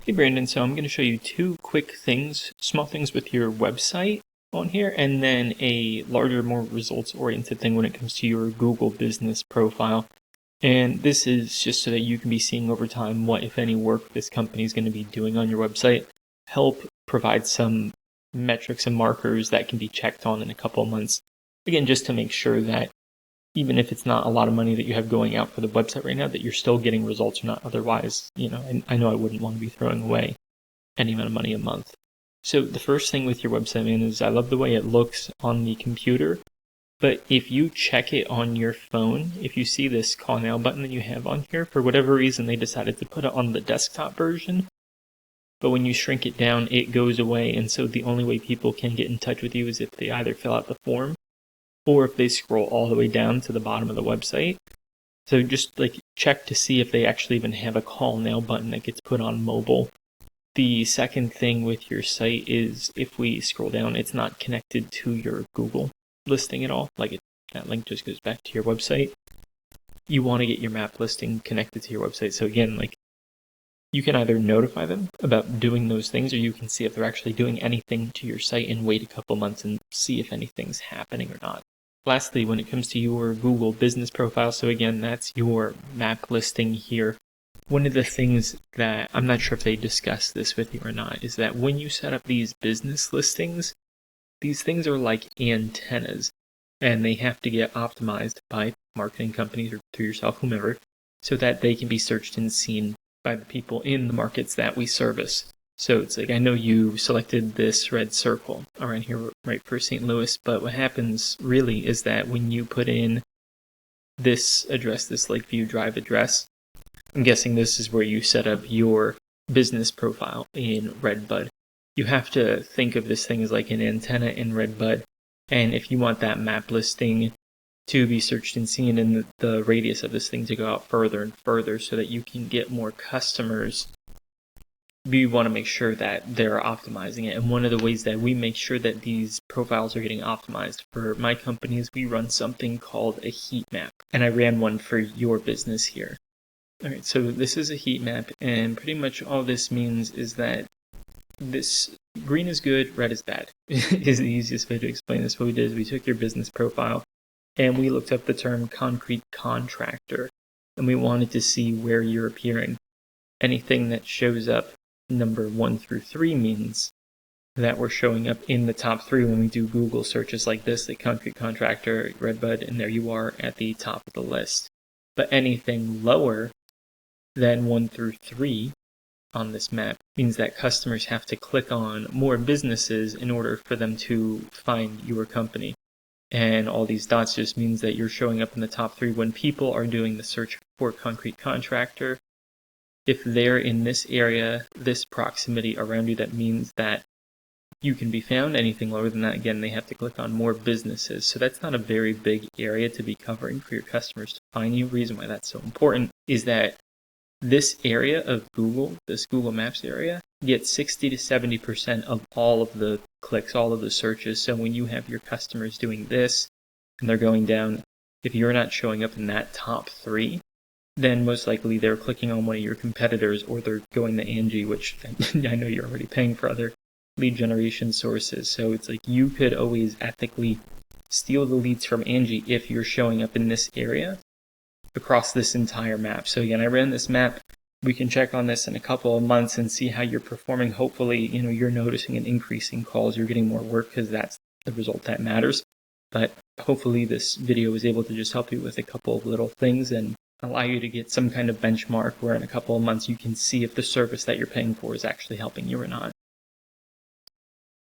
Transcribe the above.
Hey Brandon, so I'm going to show you two quick things, small things with your website on here, and then a larger, more results-oriented thing when it comes to your Google business profile. And this is just so that you can be seeing over time what, if any, work this company is going to be doing on your website. Help provide some metrics and markers that can be checked on in a couple of months. Again, just to make sure that even if it's not a lot of money that you have going out for the website right now, that you're still getting results or not. Otherwise, and I know I wouldn't want to be throwing away any amount of money a month. So the first thing with your website, man, is I love the way it looks on the computer. But if you check it on your phone, if you see this call now button that you have on here, for whatever reason, they decided to put it on the desktop version. But when you shrink it down, it goes away. And so the only way people can get in touch with you is if they either fill out the form or if they scroll all the way down to the bottom of the website. So just check to see if they actually even have a call now button that gets put on mobile. The second thing with your site is if we scroll down, it's not connected to your Google listing at all. That link just goes back to your website. You want to get your map listing connected to your website. So again, you can either notify them about doing those things, or you can see if they're actually doing anything to your site and wait a couple months and see if anything's happening or not. Lastly, when it comes to your Google business profile, so again, that's your map listing here. One of the things that I'm not sure if they discussed this with you or not is that when you set up these business listings, these things are like antennas, and they have to get optimized by marketing companies or through yourself, whomever, so that they can be searched and seen by the people in the markets that we service. So it's I know you selected this red circle around here right for St. Louis, but what happens really is that when you put in this address, this Lakeview Drive address, I'm guessing this is where you set up your business profile in Redbud. You have to think of this thing as like an antenna in Redbud, and if you want that map listing to be searched and seen and the radius of this thing to go out further and further so that you can get more customers, we want to make sure that they're optimizing it. And one of the ways that we make sure that these profiles are getting optimized for my company is we run something called a heat map. And I ran one for your business here. All right, so this is a heat map, and pretty much all this means is that this green is good, red is bad is the easiest way to explain this. What we did is we took your business profile and we looked up the term concrete contractor, and we wanted to see where you're appearing. Anything that shows up number 1 through 3 means that we're showing up in the top 3 when we do Google searches like this, the concrete contractor, Redbud, and there you are at the top of the list. But anything lower than 1 through 3 on this map means that customers have to click on more businesses in order for them to find your company. And all these dots just means that you're showing up in the top 3 when people are doing the search for concrete contractor. If they're in this area, this proximity around you, that means that you can be found. Anything lower than that, again, they have to click on more businesses. So that's not a very big area to be covering for your customers to find you. The reason why that's so important is that this area of Google, this Google Maps area, gets 60 to 70% of all of the clicks, all of the searches. So when you have your customers doing this and they're going down, if you're not showing up in that top 3, then most likely they're clicking on one of your competitors, or they're going to Angie, which I know you're already paying for other lead generation sources. So it's you could always ethically steal the leads from Angie if you're showing up in this area across this entire map. So again, I ran this map. We can check on this in a couple of months and see how you're performing. Hopefully, you're noticing an increase in calls. You're getting more work because that's the result that matters. But hopefully this video was able to just help you with a couple of little things and allow you to get some kind of benchmark where in a couple of months you can see if the service that you're paying for is actually helping you or not.